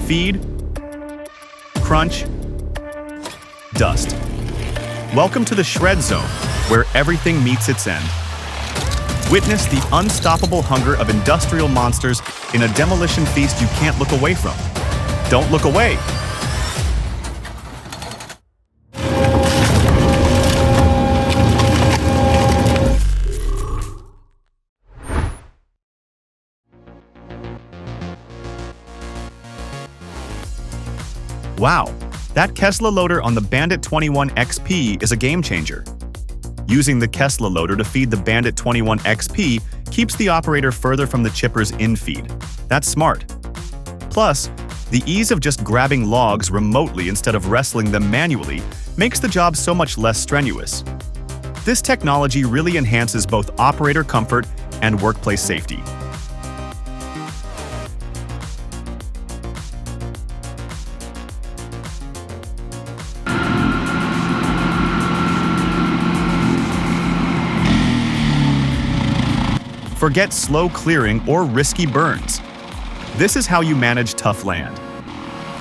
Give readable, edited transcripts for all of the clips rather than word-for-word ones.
Feed, crunch, dust. Welcome to the shred zone, where everything meets its end. Witness the unstoppable hunger of industrial monsters in a demolition feast you can't look away from. Don't look away! Wow, that Kessler loader on the Bandit 21 XP is a game changer. Using the Kessler loader to feed the Bandit 21 XP keeps the operator further from the chipper's infeed. That's smart. Plus, the ease of just grabbing logs remotely instead of wrestling them manually makes the job so much less strenuous. This technology really enhances both operator comfort and workplace safety. Forget slow clearing or risky burns. This is how you manage tough land.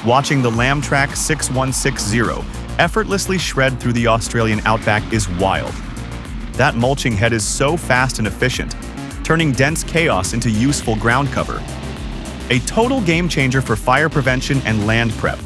Watching the Lamtrack 6160 effortlessly shred through the Australian outback is wild. That mulching head is so fast and efficient, turning dense chaos into useful ground cover. A total game changer for fire prevention and land prep.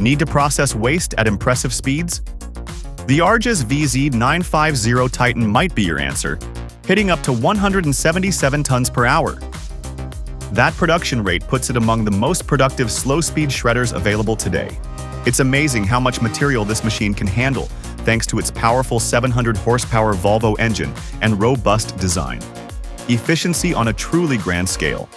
Need to process waste at impressive speeds? The Arges VZ950 Titan might be your answer, hitting up to 177 tons per hour. That production rate puts it among the most productive slow-speed shredders available today. It's amazing how much material this machine can handle, thanks to its powerful 700-horsepower Volvo engine and robust design. Efficiency on a truly grand scale.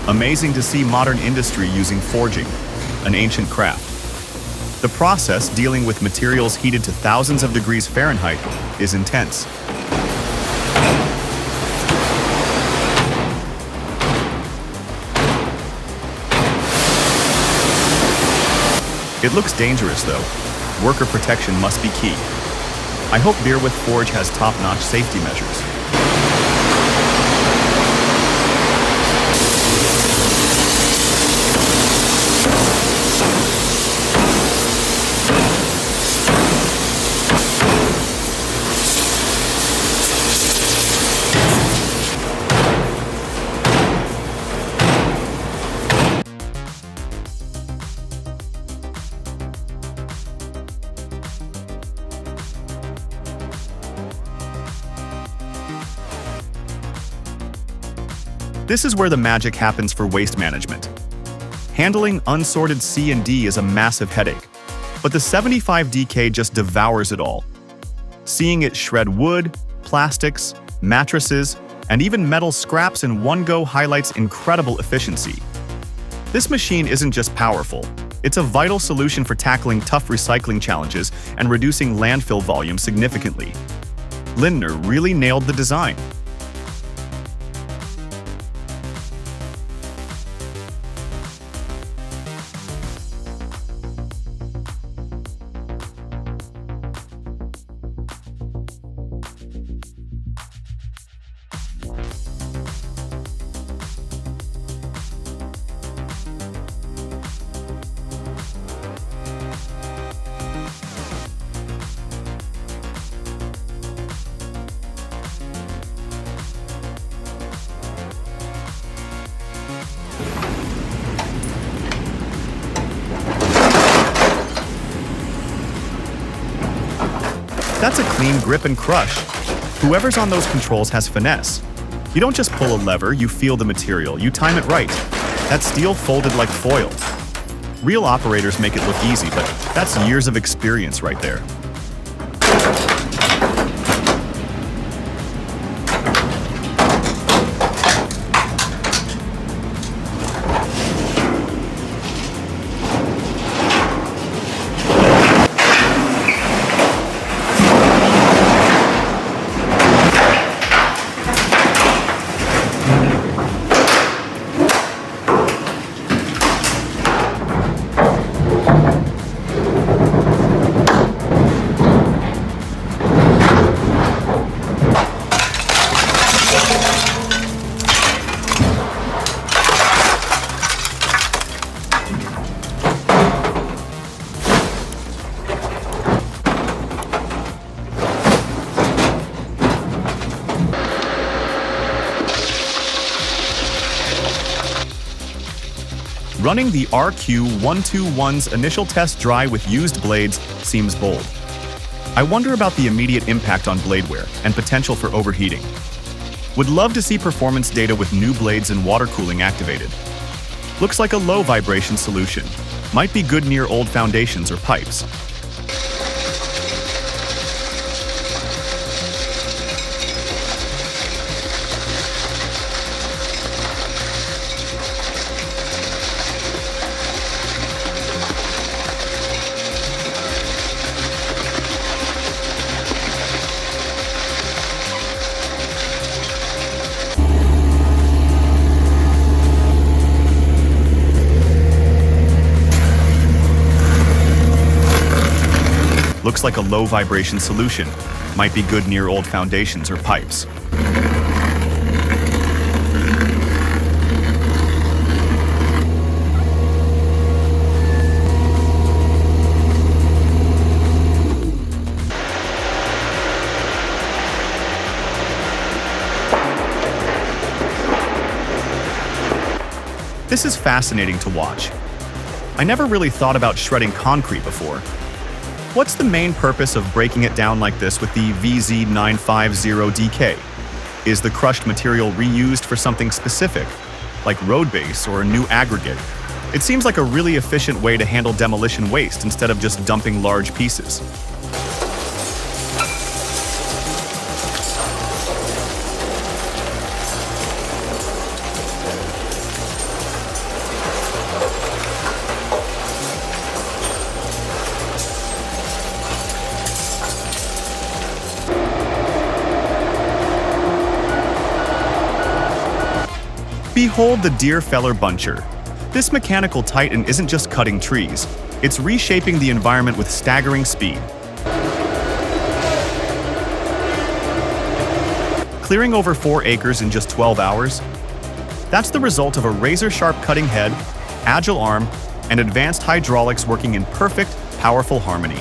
Amazing to see modern industry using forging, an ancient craft. The process, dealing with materials heated to thousands of degrees Fahrenheit, is intense. It looks dangerous though. Worker protection must be key. I hope Beerwith Forge has top-notch safety measures. This is where the magic happens for waste management. Handling unsorted C&D is a massive headache, but the 75DK just devours it all. Seeing it shred wood, plastics, mattresses, and even metal scraps in one go highlights incredible efficiency. This machine isn't just powerful, it's a vital solution for tackling tough recycling challenges and reducing landfill volume significantly. Lindner really nailed the design. That's a clean grip and crush. Whoever's on those controls has finesse. You don't just pull a lever, you feel the material, you time it right. That steel folded like foil. Real operators make it look easy, but that's years of experience right there. Running the RQ121's initial test dry with used blades seems bold. I wonder about the immediate impact on blade wear and potential for overheating. Would love to see performance data with new blades and water cooling activated. Looks like a low vibration solution. Might be good near old foundations or pipes. Looks like a low vibration solution. Might be good near old foundations or pipes. This is fascinating to watch. I never really thought about shredding concrete before. What's the main purpose of breaking it down like this with the VZ950DK? Is the crushed material reused for something specific, like road base or a new aggregate? It seems like a really efficient way to handle demolition waste instead of just dumping large pieces. Behold the Deerfeller Buncher. This mechanical titan isn't just cutting trees, it's reshaping the environment with staggering speed. Clearing over 4 acres in just 12 hours? That's the result of a razor-sharp cutting head, agile arm, and advanced hydraulics working in perfect, powerful harmony.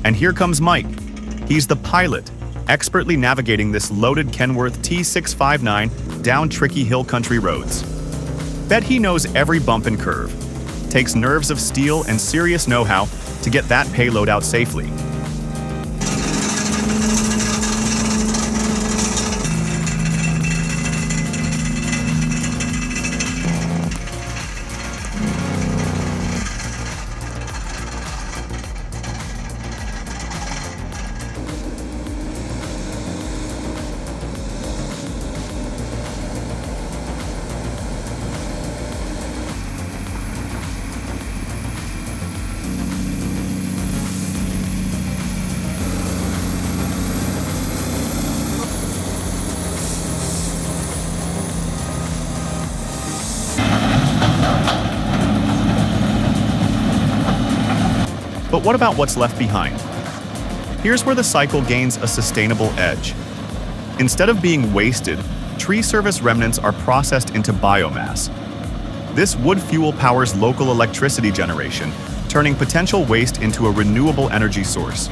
And here comes Mike. He's the pilot, expertly navigating this loaded Kenworth T659 down tricky hill country roads. Bet he knows every bump and curve. Takes nerves of steel and serious know-how to get that payload out safely. But what about what's left behind? Here's where the cycle gains a sustainable edge. Instead of being wasted, tree service remnants are processed into biomass. This wood fuel powers local electricity generation, turning potential waste into a renewable energy source.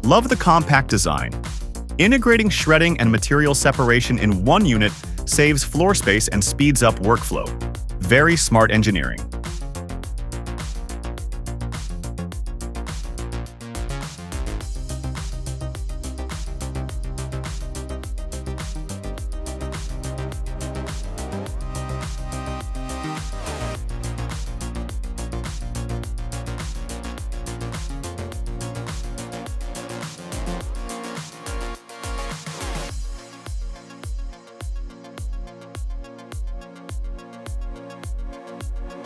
Love the compact design. Integrating shredding and material separation in one unit saves floor space and speeds up workflow. Very smart engineering.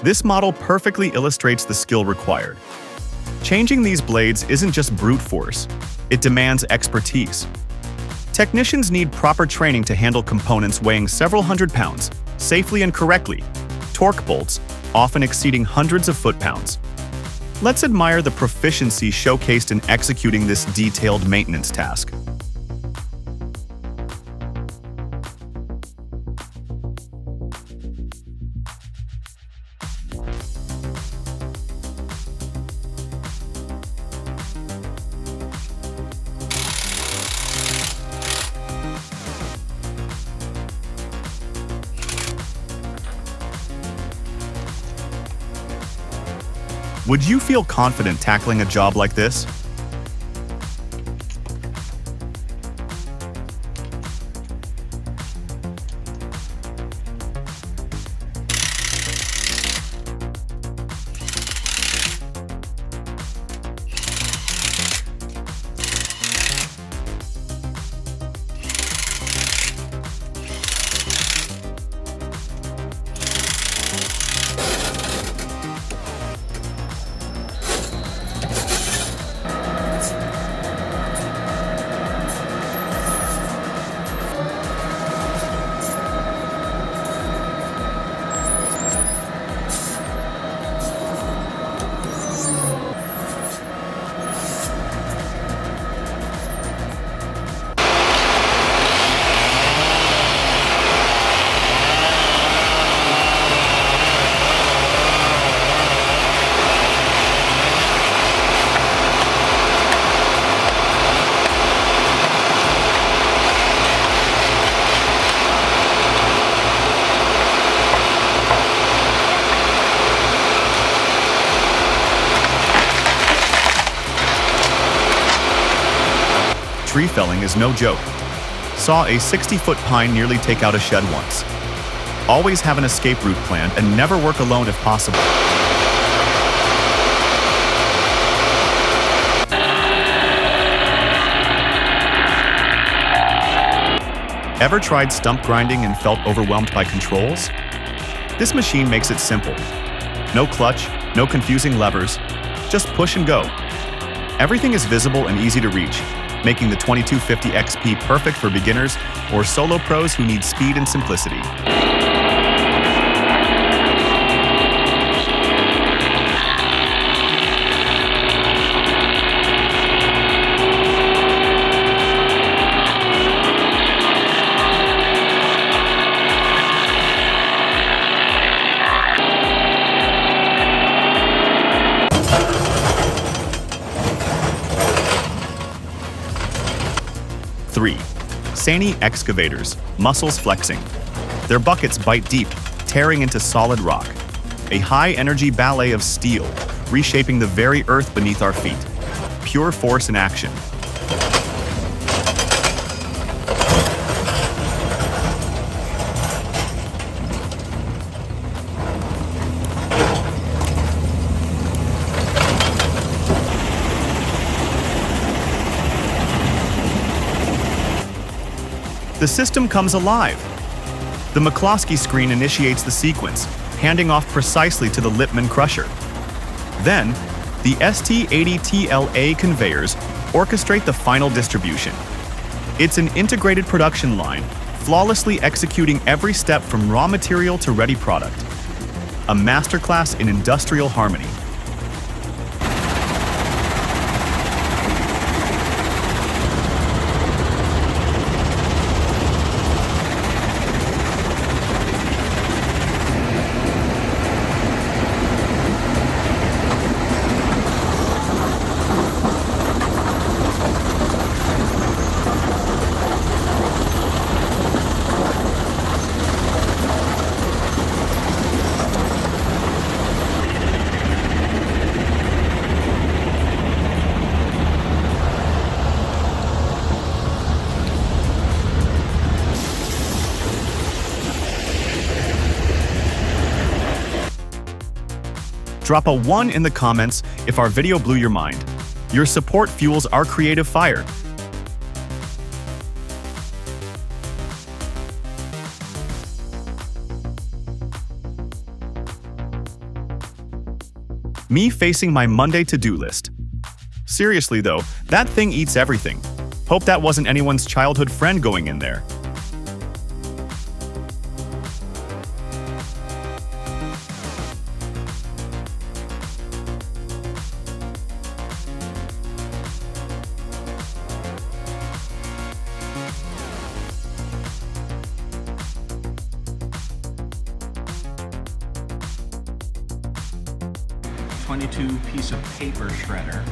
This model perfectly illustrates the skill required. Changing these blades isn't just brute force, it demands expertise. Technicians need proper training to handle components weighing several hundred pounds, safely and correctly, torque bolts, often exceeding hundreds of foot-pounds. Let's admire the proficiency showcased in executing this detailed maintenance task. Would you feel confident tackling a job like this? Tree felling is no joke. Saw a 60-foot pine nearly take out a shed once. Always have an escape route planned and never work alone if possible. Ever tried stump grinding and felt overwhelmed by controls? This machine makes it simple. No clutch, no confusing levers, just push and go. Everything is visible and easy to reach, making the 2250 XP perfect for beginners or solo pros who need speed and simplicity. Three, Sani excavators, muscles flexing. Their buckets bite deep, tearing into solid rock. A high-energy ballet of steel, reshaping the very earth beneath our feet. Pure force in action. The system comes alive. The McCloskey screen initiates the sequence, handing off precisely to the Lippmann crusher. Then, the ST80TLA conveyors orchestrate the final distribution. It's an integrated production line, flawlessly executing every step from raw material to ready product. A masterclass in industrial harmony. Drop a 1 in the comments if our video blew your mind. Your support fuels our creative fire. Me facing my Monday to-do list. Seriously though, that thing eats everything. Hope that wasn't anyone's childhood friend going in there. .22 piece of paper shredder.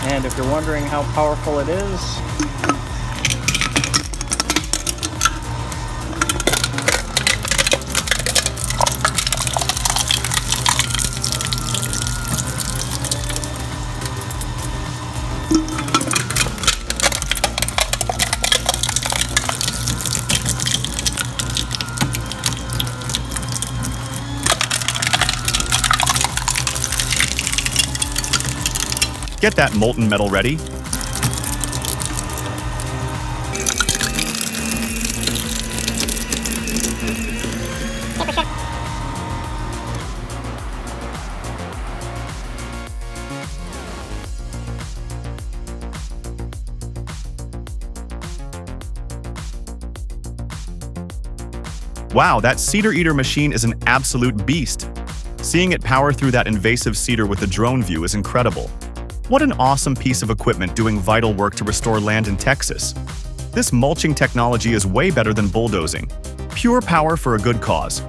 And if you're wondering how powerful it is, Get that molten metal ready. Wow, that cedar eater machine is an absolute beast. Seeing it power through that invasive cedar with the drone view is incredible. What an awesome piece of equipment doing vital work to restore land in Texas. This mulching technology is way better than bulldozing. Pure power for a good cause.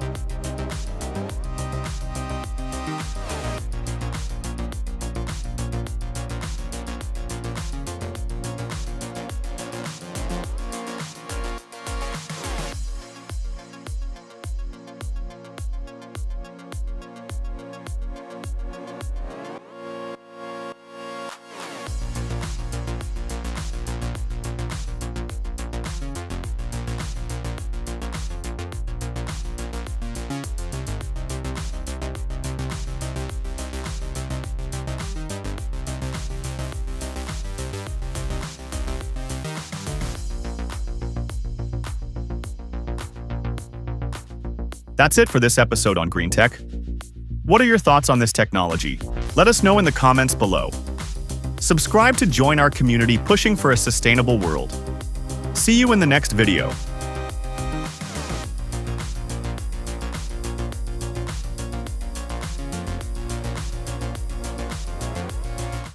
That's it for this episode on Green Tech. What are your thoughts on this technology? Let us know in the comments below. Subscribe to join our community pushing for a sustainable world. See you in the next video.